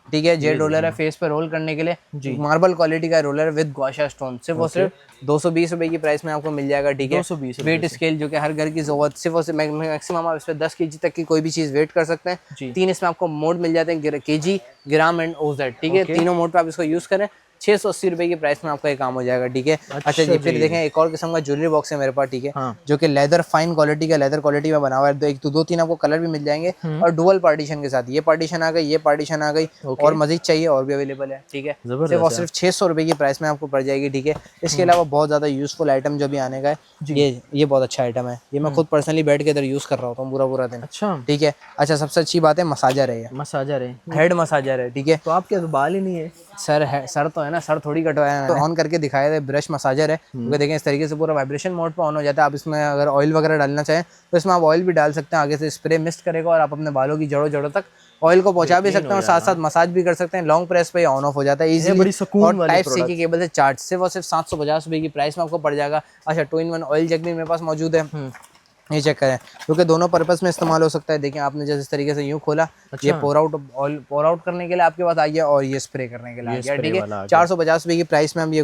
ठीक है। जेट रोलर है फेस पे रोल करने के लिए, मार्बल क्वालिटी का रोलर विद गुआशा स्टोन, सिर्फ और सिर्फ 220 रुपए की प्राइस में आपको मिल जाएगा, ठीक है। वेट स्केल, जो कि हर घर की जरूरत, सिर्फ और सिर्फ मैक्सिमम आप इस पे 10 kg तक की कोई भी चीज वेट कर सकते हैं। 3 इसमें आपको मोड मिल जाते हैं, केजी, ग्राम एंड ओजेड, ठीक है। तीनों मोड पे आप इसको यूज करें, 680 रुपए की प्राइस में आपका ये काम हो जाएगा, ठीक है। अच्छा जी, फिर देखें एक और किस्म का ज्वेलरी बॉक्स है मेरे पास, ठीक है, जो कि लेदर फाइन क्वालिटी का, लेदर क्वालिटी में बना हुआ है। एक तो 2-3 आपको कलर भी मिल जाएंगे, और डुअल पार्टीशन के साथ, ये पार्टीशन आ गई, ये पार्टीशन आ गई, और मजीद चाहिए और भी अवेलेबल है, ठीक है। सिर्फ और सिर्फ 600 रुपए की प्राइस में आपको पड़ जाएगी, ठीक है। इसके अलावा बहुत ज्यादा यूजफुल आइटम जो भी आने का है, ये बहुत अच्छा आइटम है, ये मैं खुद पर्सनली बैठ के इधर यूज कर रहा होता हूँ पूरा दिन, ठीक है। अच्छा, सबसे अच्छी बात है मसाजर है, हेड मसाजर है, ठीक है।
तो आपके तो बाल ही नहीं है,
सर तो है ना, सर थोड़ी कटवाया है, तो ऑन करके दिखाया था। ब्रश मसाजर है, क्योंकि देखें इस तरीके से पूरा वाइब्रेशन मोड पे ऑन हो जाता है। आप इसमें अगर ऑयल वगैरह डालना चाहें तो इसमें आप ऑयल भी डाल सकते हैं, आगे से स्प्रे मिस्ट करेगा और आप अपने बालों की जड़ों तक ऑयल को पहुंचा भी सकते हैं, और साथ साथ मसाज भी कर सकते हैं। लॉन्ग प्रेस पे ऑन ऑफ हो जाता है इजीली, और टाइप सी की केबल से चार्ज, सिर्फ और सिर्फ 750 रुपए की प्राइस में आपको पड़ जाएगा। अच्छा, 2-in-1 ऑयल जग भी मेरे पास मौजूद है, ये चेक करें, क्योंकि दोनों पर्पस में इस्तेमाल हो सकता है। देखिए आपने जैसे इस तरीके से यूं खोला, ये पोर आउट करने के लिए आपके पास आ गया, और ये स्प्रे करने के लिए आ गया, ठीक है। 450 रुपए की प्राइस में हम ये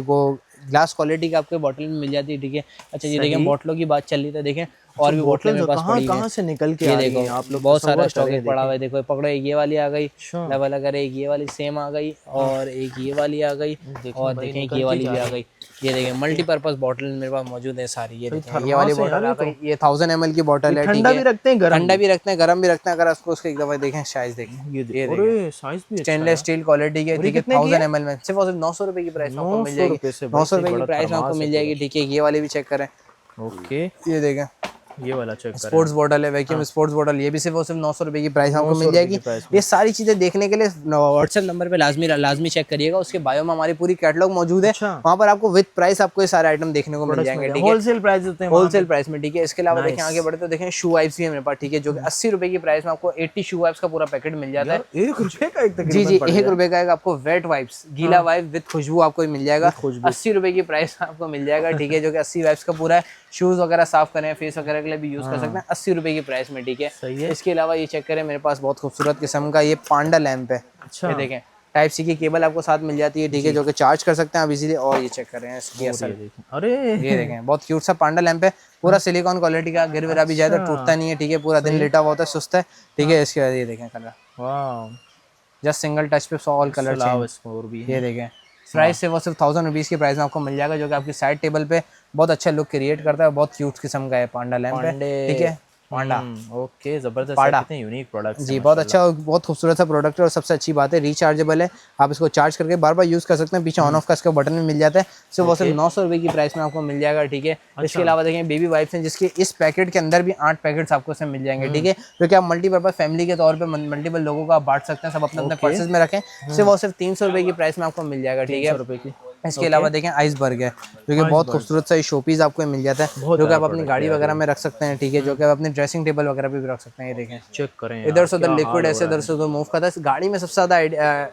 ग्लास क्वालिटी का आपके बॉटल में मिल जाती है, ठीक है। अच्छा, ये देखें बोतलों की बात चल रही है, देखें और भी बोतलें मेरे पास पड़ी हैं,
कहां से निकल के
ये
आ रही
देखो
हैं आप लोग,
बहुत सारा स्टॉक पड़ा हुआ है। देखो पकड़ो, एक ये वाली आ गई, डबल अगर एक ये वाली सेम आ गई, और एक ये वाली आ गई, और देखें ये वाली भी आ गई। ये देखें मल्टीपर्पज बॉटल मेरे पास मौजूद है सारी, ये देखें ये वाली बॉटल आ गई, ये 1000 ml की बॉटल है,
ठंडा भी रखते हैं,
ठंडा भी रखते हैं, गर्म भी रखते हैं। अगर उसको एक दफा देखें साइज देखें, ये देखें स्टेनलेस स्टील क्वालिटी के, ठीक है। 1000 ml में सिर्फ 900 रुपए की प्राइस में आपको मिल जाएगी, 900 रुपए की प्राइस में आपको मिल जाएगी, ठीक है। ये वाली भी चेक करें,
ओके,
ये देखें
ये वाला चेक करें,
स्पोर्ट्स बॉटल है, वैक्यूम स्पोर्ट्स बॉटल, ये भी सिर्फ और सिर्फ 900 रुपए की प्राइस आपको मिल जाएगी। ये सारी चीजें देखने के लिए व्हाट्सएप नंबर पे लाजमी चेक करिएगा, उसके बायो में हमारी पूरी कैटलॉग मौजूद है, वहाँ पर आपको विद प्राइस आपको ये सारे आइटम देखने को मिल जाएंगे, ठीक है।
होलसेल प्राइस देते हैं,
होलसेल प्राइस में, ठीक है। इसके अलावा देखें आगे बढ़े तो देखें शू वाइप्स भी है मेरे पास, ठीक है, जो कि 80 रुपए की प्राइस में आपको 80 शू वाइप्स का पूरा पैकेट मिल जाता है,
1 रुपए का एक
जी 1 रुपए का एक आपको वेट वाइप्स, गीला वाइप विद खुशबू आपको मिल जाएगा, 80 रुपए की प्राइस आपको मिल जाएगा, ठीक है, जो कि 80 वाइप्स का पूरा है। शूज वगैरह साफ करें, फेस वगैरह के लिए भी यूज कर सकते हैं, 80 रुपए की प्राइस में, ठीक है। इसके अलावा ये चेक करें, मेरे पास बहुत खूबसूरत किस्म का ये पांडा लैंप है, ये देखें टाइप सी की केबल आपको साथ मिल जाती है, ठीक है, जो कि चार्ज कर सकते हैं आप इजीली। और ये चेक कर रहे हैं इसकी असल,
अरे
ये देखें बहुत क्यूट सा पांडा लैंप है, पूरा सिलिकॉन क्वालिटी का, गिर विरा भी जाए तो टूटता नहीं है, ठीक है, पूरा दिन लेटा हुआ होता है, सुस्त है, ठीक है। इसके बाद ये देखें कलर,
वाह,
जस्ट सिंगल टच पे ऑल कलर चेंज। ये देखें प्राइस से वो सिर्फ 1000 रुपीज़ की प्राइस में आपको मिल जाएगा, जो कि आपकी साइड टेबल पे बहुत अच्छा लुक क्रिएट करता है, बहुत क्यूट किस्म का है पांडा लैंप है, ठीक है, पांडा।
ओके, जबरदस्त,
पांडा
कितने यूनिक प्रोडक्ट्स
जी, बहुत अच्छा और बहुत खूबसूरत सा प्रोडक्ट है। और सबसे अच्छी बात है रिचार्जेबल है, आप इसको चार्ज करके बार बार यूज़ कर सकते हैं, पीछे ऑन ऑफ का इसका बटन भी मिल जाता है। सिर्फ वो सिर्फ 900 रुपये की प्राइस में आपको मिल जाएगा, ठीक है। इसके अलावा देखें बेबी वाइप्स हैं, जिसके इस पैकेट के अंदर भी 8 पैकेट्स आपको इसमें मिल जाएंगे, ठीक है, जो कि आप मल्टीपर्पज फैमिली के तौर पर मल्टीपल लोगों को आप बांट सकते हैं, सब अपने अपने पर्सेज में रखें। सिर्फ वो सिर्फ 300 रुपये की प्राइस में आपको मिल जाएगा, ठीक है,
300 रुपए की।
इसके अलावा देखें आइसबर्ग है, जो कि बहुत खूबसूरत सा शोपीस आपको मिल जाता है, जो कि आप अपनी गाड़ी वगैरह में रख सकते हैं, ठीक है, जो कि आप अपनी ड्रेसिंग टेबल वगैरह पे भी रख सकते हैं। ये देखें,
चेक करें,
इधर से उधर लिक्विड ऐसे इधर से उधर मूव करता है। गाड़ी में सबसे ज्यादा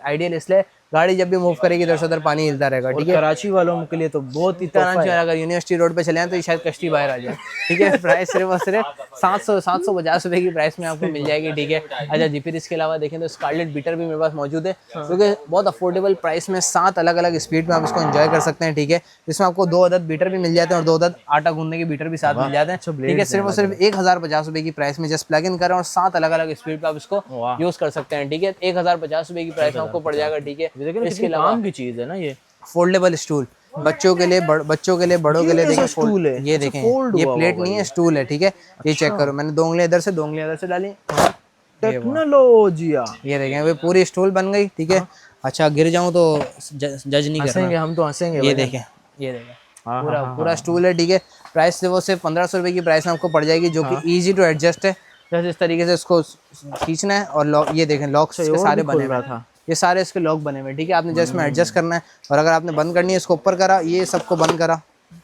आइडियल इसलिए, गाड़ी जब भी मूव करेगी इधर से उधर पानी हिलता रहेगा, ठीक है।
कराची वालों के लिए तो बहुत ही
कराची वाला अगर यूनिवर्सिटी रोड पे चले हैं तो ये शायद कश्ती बाहर आ जाए, ठीक है। प्राइस सिर्फ और सिर्फ 750 रुपये की प्राइस में आपको मिल जाएगी, ठीक है। अच्छा जी, फिर इसके अलावा देखें तो स्कारलेट बीटर भी मेरे पास मौजूद है, क्योंकि बहुत अफोर्डेबल प्राइस में 7 अलग अलग स्पीड में आप इसको एंजॉय कर सकते हैं, ठीक है। इसमें आपको 2 अदद बीटर भी मिल जाते हैं और 2 अदद आटा गूंदने के बीटर भी साथ मिल जाते हैं, ठीक है। सिर्फ और सिर्फ 1050 रुपये की प्राइस में जस्ट प्लग इन करें और 7 अलग अलग स्पीड पे आप इसको यूज कर सकते हैं, ठीक है। 1050 रुपये की प्राइस में आपको पड़ जाएगा, ठीक है। इसके अलावा
की चीज है ना ये,
फोल्डेबल स्टूल, बच्चों के लिए बच्चों के लिए बड़ों के लिए देखें स्टूल है, ये देखें, ये प्लेट नहीं है स्टूल है, ठीक है। ये चेक करो, मैंने 2 उंगलियां इधर से 2 उंगलियां इधर से डाली,
टेक्नोलॉजिया,
ये देखें वो पूरी स्टूल बन गई, ठीक है। अच्छा गिर जाऊं तो जज नहीं करना,
हम तो हंसेंगे।
ये देखें, ये देखें पूरा स्टूल है, ठीक है। प्राइस से वो सिर्फ 1500 रुपये की प्राइस में आपको पड़ जाएगी, जो कि इजी टू एडजस्ट है। जैसे इस तरीके से इसको खींचना है और लॉक, ये देखें लॉक इसके सारे बने हुए हैं, ये सारे इसके लॉक बने हुए हैं, ठीक है। आपने जस्ट में एडजस्ट करना है और अगर आपने बंद करनी है इसको ऊपर करा, ये सबको बंद करा,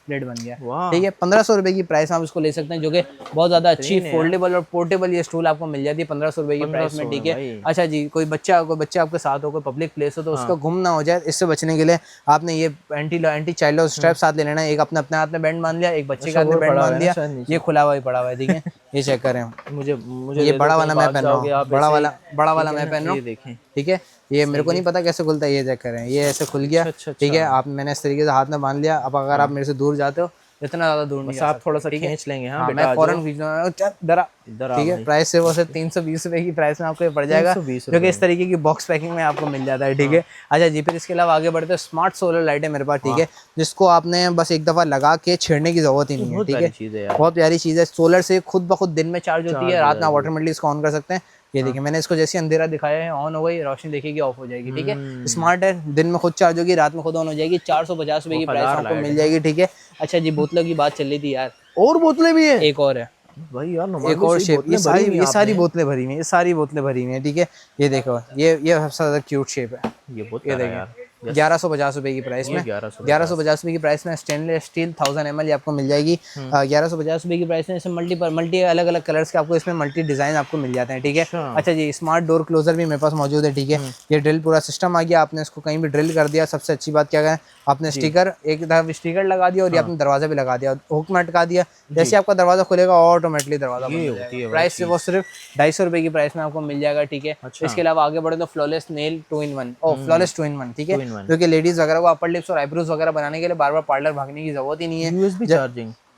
प्लेट बन गया, ठीक है। 1500 रुपये की प्राइस आप इसको ले सकते हैं, जो कि बहुत ज्यादा अच्छी फोल्डेबल और पोर्टेबल ये स्टूल आपको मिल जाती है 1500 रुपये की प्राइस में, ठीक है। अच्छा जी, कोई बच्चा आपके साथ हो, कोई पब्लिक प्लेस हो तो उसका गुम ना हो जाए, इससे बचने के लिए आपने ये एंटी चाइल्ड लॉक स्ट्रैप साथ ले लेना है। एक अपने हाथ में बैंड बांध लिया, एक बच्चे के हाथ में बैंड बांध दिया, ये खुला हुआ ही पड़ा हुआ है, ठीक है। ये चेक करें, मुझे ये बड़ा वाला मैं पहन रहा हूँ, बड़ा वाला मैं पहन रहा हूँ, ठीक है। ये मेरे को नहीं पता कैसे खुलता है, ये चेक करें, ये ऐसे खुल गया, ठीक है। आप मैंने इस तरीके से हाथ में बांध लिया। अब अगर आप मेरे से दूर जाते हो, इतना ज्यादा दूर नहीं, आप थोड़ा सा खींच लेंगे, हाँ मैं फौरन खींच लूंगा, ठीक है। प्राइस से वो सिर्फ 320 रुपये की प्राइस में आपको पड़ जाएगा, जो कि इस तरीके की बॉक्स पैकिंग में आपको मिल जाता है, ठीक है। अच्छा जी, फिर इसके अलावा आगे बढ़ते हैं, स्मार्ट सोलर लाइट है मेरे पास, ठीक है, जिसको आपने बस एक दफा लगा के छेड़ने की जरूरत ही नहीं है, ठीक है। बहुत प्यारी चीज है, सोलर से खुद ब खुद दिन में चार्ज होती है, रात में ऑटोमेटिकली इसको ऑन कर सकते हैं। ये देखिए, मैंने इसको जैसे अंधेरा दिखाया है, ऑन हो गई, रोशनी देखिएगी ऑफ हो जाएगी, ठीक है। स्मार्ट है, दिन में खुद चार्ज होगी, रात में खुद ऑन हो जाएगी। 450 रुपये की प्राइस आपको मिल जाएगी, ठीक है। अच्छा जी, बोतलों की बात चल रही थी यार,
और बोतलें भी है,
एक और है
भाई यार,
एक और शेप, ये सारी बोतलें भरी हुई हैं, ये सारी बोतलें भरी हुई हैं, ठीक है। ये देखो, ये सबसे ज्यादा क्यूट शेप है,
ये
देखिए 1150 रुपये की प्राइस में, 1150 रुपये की प्राइस में स्टेनलेस स्टील 1000 ml आपको मिल जाएगी 1150 रुपये की प्राइस में। इसमें मल्टी अलग अलग कलर्स के आपको इसमें मल्टी डिजाइन आपको मिल जाते हैं, ठीक है। अच्छा जी, स्मार्ट डोर क्लोजर भी मेरे पास मौजूद है, ठीक है। ये ड्रिल पूरा सिस्टम आ गया, आपने इसको कहीं भी ड्रिल कर दिया। सबसे अच्छी बात क्या है, आपने स्टिकर एक तरफ स्टिकर लगा दिया और ये आपने दरवाजा भी लगा दिया, हुक में अटका दिया, जैसे आपका दरवाजा खुलेगा ऑटोमेटिकली दरवाजा बंद हो जाएगा। प्राइस वो सिर्फ 250 रुपये की प्राइस में आपको मिल जाएगा, ठीक है। इसके अलावा आगे बढ़े तो flawless nail 2-in-1, flawless 2-in-1, ठीक है, क्योंकि लेडीज वगैरह को अपर लिप्स और आईब्रोज वगैरह बनाने के लिए बार बार पार्लर भागने की जरूरत ही नहीं है।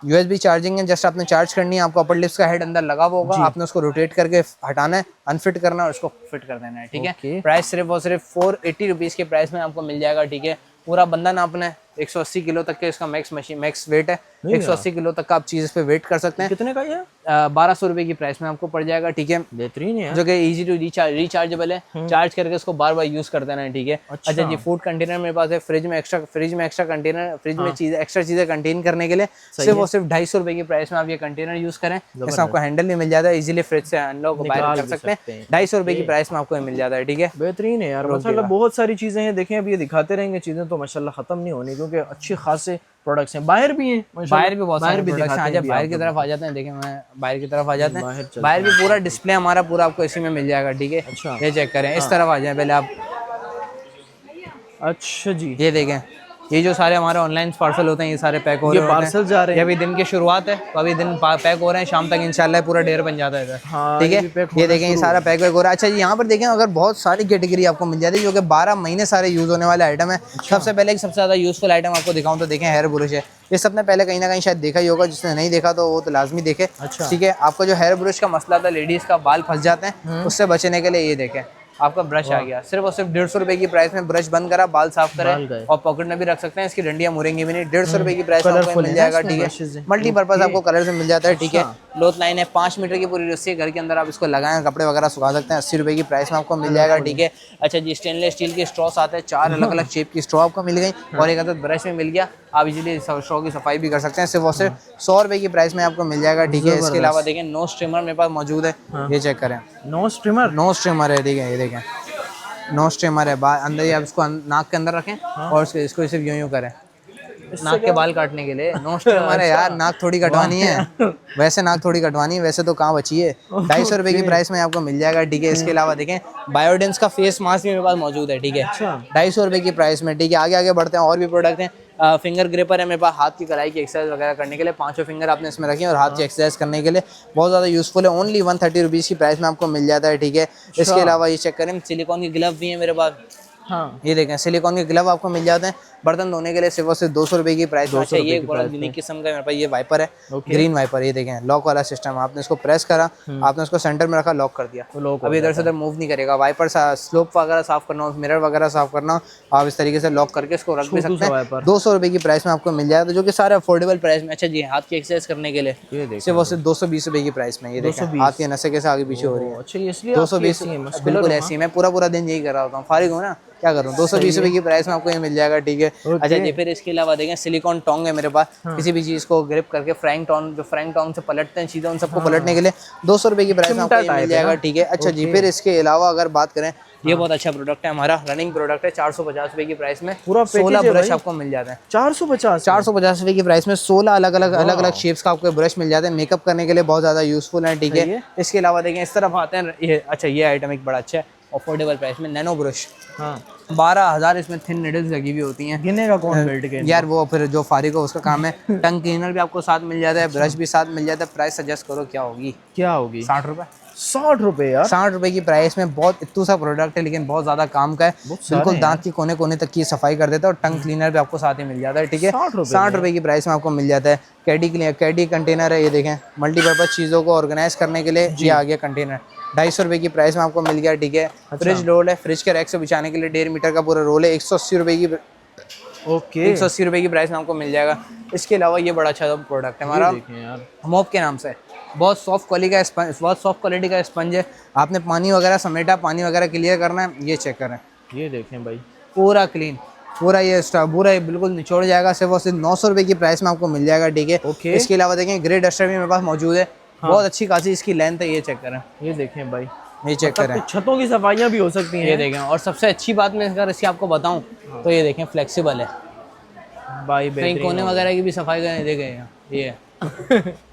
यूएसबी चार्जिंग है, जस्ट आपने चार्ज करनी है, आपको अपर लिप्स का हेड अंदर लगा हुआ होगा, आपने उसको रोटेट करके हटाना है, अनफिट करना है और उसको फिट कर देना है, ठीक है। प्राइस सिर्फ और सिर्फ 480 रुपीज़ के प्राइस में आपको मिल जाएगा, ठीक है। पूरा बंदा नापना है, 180 किलो तक के इसका मैक्स वेट है, 180 किलो तक का आप चीज पे वेट कर सकते हैं।
कितने का ये?
1200 रुपये की प्राइस में आपको पड़ जाएगा, ठीक है।
बेहतरीन है,
जो कि इजी टू रिचार्जेबल है, चार्ज करके इसको बार बार यूज कर देना है, ठीक है। अच्छा जी, फूड कंटेनर मेरे पास है, फ्रिज में एक्स्ट्रा कंटेनर, फ्रिज में एक्स्ट्रा चीजें कंटेन करने के लिए सिर्फ और सिर्फ 250 रुपये की प्राइस में आप ये कंटेनर यूज करें। इसमें आपको हैंडल भी मिल जाता है, इजीली फ्रिज से अनलॉक बाहर कर सकते हैं। 250 रुपये की प्राइस में आपको मिल जाता है, ठीक है।
बेहतरीन है यार, माशाल्लाह बहुत सारी चीजें हैं। देखें अब ये दिखाते रहेंगे चीजें तो माशाल्लाह खत्म नहीं होनी, क्योंकि अच्छे खासे प्रोडक्ट्स हैं। बाहर भी हैं,
बाहर भी बहुत सारे प्रोडक्ट्स हैं। बाहर की तरफ आ जाते हैं, देखें मैं बाहर की तरफ आ जाते हैं। बाहर भी पूरा डिस्प्ले हमारा पूरा आपको इसी में मिल जाएगा, ठीक है। अच्छा, ये चेक करें, इस तरफ आ जाए पहले आप।
अच्छा जी,
ये देखें, ये जो सारे हमारे ऑनलाइन पार्सल होते हैं ये सारे पैक हो रहे हैं।
पार्सल जा रहे
हैं, ये अभी दिन की शुरुआत है, तो अभी दिन पैक हो रहे हैं, शाम तक इंशाल्लाह पूरा ढेर बन जाता है इधर। ठीक है, ये देखें ये सारा पैक हो रहा है। अच्छा जी, यहाँ पर देखें अगर बहुत सारी कैटेगरी आपको मिल जाती है, जो कि 12 महीने सारे यूज होने वाले आइटम है। सबसे पहले सबसे ज्यादा यूजफुल आइटम आपको दिखाऊं तो देखें हेयर ब्रश है। ये सबने पहले कहीं ना कहीं शायद देखा ही होगा, जिसने नहीं देखा तो वो तो लाजमी देखे। ठीक है, आपको जो हेयर ब्रश का मसला था, लेडीज का बाल फंस जाते हैं, उससे बचने के लिए ये देखें आपका ब्रश आ गया। सिर्फ और सिर्फ 150 रुपए की प्राइस में ब्रश बंद करा, बाल साफ करें और पॉकेट में भी रख सकते हैं। इसकी डंडियां मुड़ेंगी भी नहीं। 150 रुपए की प्राइस में आपको मिल जाएगा। ठीक है, मल्टीपर्पज आपको कलर से मिल जाता है। ठीक है, क्लॉथ लाइन है, 5 मीटर की पूरी रस्सी है, घर के अंदर आप इसको लगाएं, कपड़े वगैरह सुखा सकते हैं। 80 रुपए की प्राइस में आपको मिल जाएगा। ठीक है, अच्छा जी, स्टेनलेस स्टील के स्ट्रॉस आते हैं, 4 अलग अलग शेप की स्ट्रॉ आपको मिल गई और एक अदद ब्रश में मिल गया। आप इजीली स्ट्रॉ की सफाई भी कर सकते हैं। सिर्फ और सिर्फ 100 रुपए की प्राइस में आपको मिल जाएगा। ठीक है, इसके अलावा देखें नो स्ट्रिमर मेरे पास मौजूद है, ये चेक करें।
नो स्ट्रिमर
है। ठीक है, ये देखें नो स्ट्रिमर है। अंदर ही आप इसको नाक के अंदर रखें और इसको सिर्फ यूं करें, नाक के बाल काटने के लिए। नो स्ट्रिमर है यार, नाक थोड़ी कटवानी है, वैसे नाक थोड़ी कटवानी है, वैसे तो कहाँ बची है। 250 रुपए की प्राइस में आपको मिल जाएगा। ठीक है, इसके अलावा देखें बायोडेंस का फेस मास्क भी मेरे पास मौजूद है। ठीक है, 250 रुपए की प्राइस में। ठीक है, आगे आगे बढ़ते हैं, और भी प्रोडक्ट हैं। फिंगर ग्रिपर है मेरे पास, हाथ की कलाई की एक्सरसाइज वगैरह करने के लिए। 5 फिंगर आपने इसमें रखे और हाथ की एक्सरसाइज करने के लिए बहुत ज़्यादा यूजफुल है। ओनली 130 रुपीज़ की प्राइस में आपको मिल जाता है। ठीक है, इसके अलावा ये चेक करें, सिलिकॉन के ग्लव भी है मेरे पास। हाँ, ये देखें सिलिकॉन के ग्लव आपको मिल जाते हैं बर्तन धोने के लिए। सिर्फ और सिर्फ 200 रुपए की प्राइस। अच्छा, ये एक बड़ा यूनिक किस्म का मेरे पास ये वाइपर है, ग्रीन वाइपर। ये देखें लॉक वाला सिस्टम, आपने इसको प्रेस करा, आपने उसको सेंटर में रखा, लॉक कर दिया, अभी इधर से उधर मूव नहीं करेगा। वाइपर स्लोप वगैरह साफ करना हो, मिरर वगैरह साफ करना हो, आप इस तरीके से लॉक करके इसको रख भी सकते हैं। 200 रुपए की प्राइस में आपको मिल जाएगा, जो कि सारे अफोर्डेबल प्राइस में। अच्छा जी, हाथ की एक्सरसाइज करने के लिए सिर्फ और सिर्फ 220 रुपए की प्राइस में। ये देखें हाथ की नसें कैसे आगे पीछे हो रही है। 220 बिल्कुल ऐसी। मैं पूरा दिन यही कर रहा होता हूँ, फारिग हूँ ना, क्या करूँ। 220 रुपए की प्राइस में आपको ये मिल जाएगा। ठीक है, अच्छा जी, फिर इसके अलावा देखें सिलिकॉन टोंग है मेरे पास। किसी भी चीज को ग्रिप करके फ्राइंग टोंग से पलटते हैं चीजें, उन सबको पलटने के लिए 200 रुपए की प्राइस में आपको ये मिल जाएगा। ठीक है, अच्छा जी, फिर इसके अलावा अगर बात करें, ये बहुत अच्छा प्रोडक्ट है हमारा, रनिंग प्रोडक्ट है। 450 रुपए की प्राइस में पूरा 16 ब्रश आपको मिल जाते हैं। 450 रुपए की प्राइस में 16 अलग अलग शेप्स का आपको ब्रश मिल जाते हैं। मेकअप करने के लिए बहुत ज्यादा यूजफुल है। ठीक है, इसके अलावा देखें इस तरफ आते हैं, ये अच्छा ये आइटम एक बड़ा अच्छा है अफोर्डेबल प्राइस में, नैनो ब्रश। हाँ, 12,000 इसमें थिन निडल्स लगी हुई होती हैं। गिनेगा कौन बेल्ट के यार, वो फिर जो फारिग हो उसका काम है। टंग क्लीनर भी आपको साथ मिल जाता है, ब्रश भी साथ मिल जाता है। प्राइस सजेस्ट करो क्या होगी? 60 रुपए।
60 रुपए यार,
60 रुपए की प्राइस में बहुत इतना सा प्रोडक्ट है, लेकिन बहुत ज्यादा काम का है। बिल्कुल दांत की कोने कोने तक की सफाई कर देता है और टंग क्लीनर भी आपको साथ ही मिल जाता है। ठीक है, 60 रुपए की प्राइस में आपको मिल जाता है। कैडी कंटेनर है, ये देखें मल्टीपर्पज चीज़ों को ऑर्गेनाइज करने के लिए ये आ गया कंटेनर। 250 रुपए की प्राइस में आपको मिल गया। ठीक है, फ्रिज रोल है, फ्रिज के रैक से बिछाने के लिए 1.5 मीटर का पूरा रोल है, 180 रुपए की। 180 रुपए की प्राइस में आपको मिल जाएगा। इसके अलावा ये बड़ा अच्छा प्रोडक्ट है हमारा, मोप के नाम से। बहुत सॉफ्ट क्वालिटी का स्पंज है। आपने पानी वगैरह समेटा, पानी वगैरह क्लियर करना है, ये चेक करें, ये देखें भाई, पूरा क्लीन, पूरा ये बिल्कुल निचोड़ जाएगा। सिर्फ और सिर्फ 900 रुपए की प्राइस में आपको मिल जाएगा। ठीक है, इसके अलावा देखें ग्रे डस्टर भी मेरे पास मौजूद है। बहुत अच्छी खासी इसकी लेंथ है, ये चेक करें, ये देखें भाई, ये चेक करें। छतों की सफाइयाँ भी हो सकती हैं, ये देखें। और सबसे अच्छी बात मैं अगर इसकी आपको बताऊं तो ये देखें फ्लेक्सिबल है भाई, कहीं कोने वगैरह की भी सफाई करने देखें।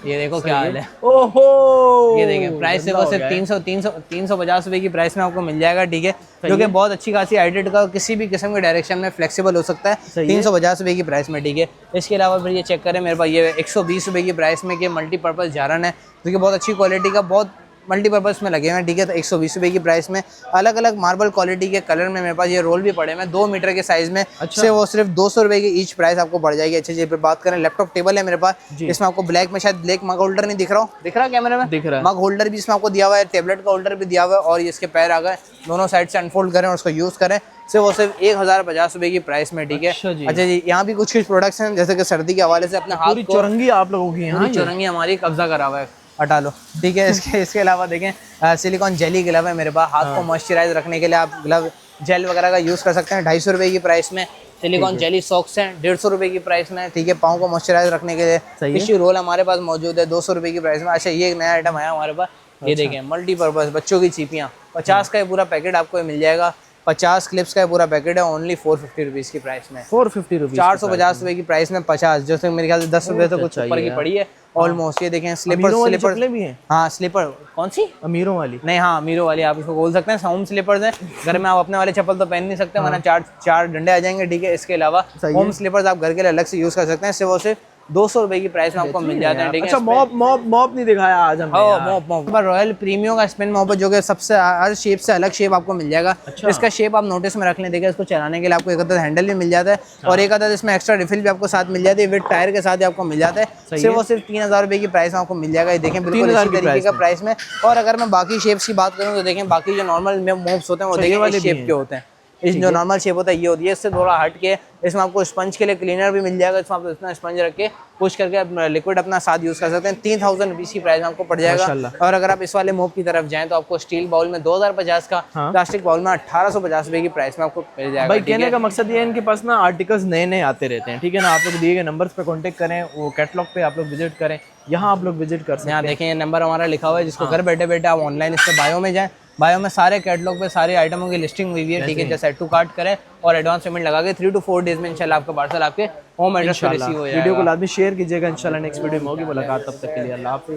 ये देखो क्या हाल है। ओहो, ये देखिए प्राइस से बस 350 रुपए की प्राइस में आपको मिल जाएगा। ठीक है, जो कि बहुत अच्छी खासी हाइटेड का किसी भी किस्म के डायरेक्शन में फ्लेक्सिबल हो सकता है। 350 रुपए की प्राइस में। ठीक है, इसके अलावा फिर ये चेक करें मेरे पास ये 120 रुपए की प्राइस में कि मल्टीपर्पज झारन है, जो कि बहुत अच्छी क्वालिटी का, बहुत मल्टीपर्पज में लगे हुए हैं। ठीक है, तो 120 रुपए की प्राइस में अलग अलग मार्बल क्वालिटी के कलर में मेरे पास ये रोल भी पड़े हैं 2 मीटर के साइज में। अच्छा। से वो सिर्फ 200 रुपए की ईच प्राइस आपको पड़ जाएगी। अच्छे जी, फिर बात करें लैपटॉप टेबल है मेरे पास, इसमें आपको ब्लैक में, शायद ब्लैक मग होल्डर नहीं दिख रहा कैमरे में, दिख रहा है। मग होल्डर भी इसमें आपको दिया हुआ है, टेबलेट का होल्डर भी दिया हुआ है, और इसके पैर आ गए, दोनों साइड से अनफोल्ड करें और उसको यूज करें। सिर्फ वो सिर्फ 1050 रुपए की प्राइस में। ठीक है, अच्छा जी, यहाँ भी कुछ प्रोडक्ट्स हैं, जैसे कि सर्दी के हवाले से अपने हाथ को चौरंगी आप लोगों की, यहाँ चौरंगी हमारी कब्जा करा हुआ है, हटा लो। ठीक है, इसके अलावा देखें सिलिकॉन जेली ग्लव है मेरे पास, हाथ को मॉइस्चराइज रखने के लिए आप ग्लव जेल वगैरह का यूज़ कर सकते हैं। 250 रुपए की प्राइस में। सिलिकॉन जेली सॉक्स हैं 150 रुपए की प्राइस में। ठीक है, पाँव को मॉइस्चराइज रखने के लिए टिश्यू रोल हमारे पास मौजूद है 200 रुपए की प्राइस में। अच्छा, ये एक नया आइटम आया हमारे पास, ये देखें मल्टीपर्पज बच्चों की चीपियाँ, 50 का ये पूरा पैकेट आपको मिल जाएगा। 50 क्लिप्स का पूरा पैकेट है, ओनली 450 रुपीज की प्राइस में।
450 रुपीज,
450 रुपए की प्राइस में 50, जो से मेरे ख्याल से 10 रुपए तो कुछ ऊपर की पड़ी है ऑलमोस्ट। ये देखें स्लीपर
भी हैं।
हाँ स्लीपर, कौन सी?
अमीरों वाली
नहीं, हाँ अमीरों वाली आप इसको बोल सकते हैं। होम स्लीपर्स हैं, घर में आप अपने वाले चप्पल तो पहन नहीं सकते, वरना चार डंडे आ जाएंगे, ठीक है। इसके अलावा होम स्लीपर्स आप घर के लिए अलग से यूज कर सकते हैं। सिर्फ और सिर्फ 200 रुपए की प्राइस में आपको मिल जाते हैं, ठीक है।
अच्छा, मॉप नहीं दिखाया आज हमने।
मॉप रॉयल प्रीमियो का स्पिन मॉप है, जो कि सबसे हर शेप से अलग शेप आपको मिल जाएगा। इसका शेप आप नोटिस में रख लें, देखिए। इसको चलाने के लिए आपको एक अदद हैंडल भी मिल जाता है और एक अदद इसमें एक्स्ट्रा रिफिल भी आपको साथ मिल जाती है, विद टायर के साथ ही आपको मिल जाता है। सिर्फ और सिर्फ 3000 रुपए की प्राइस में आपको मिल जाएगा। ये देखें, बिल्कुल इसी तरीके का प्राइस में। और अगर मैं बाकी शेप्स की बात करूँ तो देखें, बाकी जो नॉर्मल मोप्स होते हैं वो देखें वाले शेप के होते हैं। इस जो नॉर्मल शेप होता है ये होती है, इससे थोड़ा हट के इसमें आपको स्पंज के लिए क्लीनर भी मिल जाएगा। इसमें आप इतना स्पंज रख के पुश करके आप लिक्विड अपना साथ यूज कर सकते हैं। 3000 रुपीज की प्राइस में आपको पड़ जाएगा। और अगर आप इस वाले मोप की तरफ जाएं तो आपको स्टील बाउल में 2050 का, प्लास्टिक बाउल में 1850 रुपए की प्राइस में आपको मिल जाएगा।
भाई कहने का मकसद ये है, इनके पास ना आर्टिकल्स नए नए आते रहते हैं, ठीक है ना। आप लोग दिए गए नंबर्स पे कांटेक्ट करें, वो कैटलॉग पे आप लोग विजिट करें, यहाँ आप लोग विजिट कर सकते हैं।
यहाँ देखें, ये नंबर हमारा लिखा हुआ है, जिसको घर बैठे बैठे आप ऑनलाइन इसके बायो में जाएं। बायो में सारे कैटलॉग पे सारे आइटमों की लिस्टिंग हुई है, ठीक है। जैसे एड टू कार्ट करें और एडवांस पेमेंट लगा के 3 to 4 डेज में इंशाल्लाह आपका पार्सल आपके होम एड्रेस पर रिसीव हो जाएगा।
वीडियो को लाजमी शेयर कीजिएगा। इंशाल्लाह नेक्स्ट वीडियो में होगी मुलाकात, तब तक के लिए अल्लाह हाफिज़।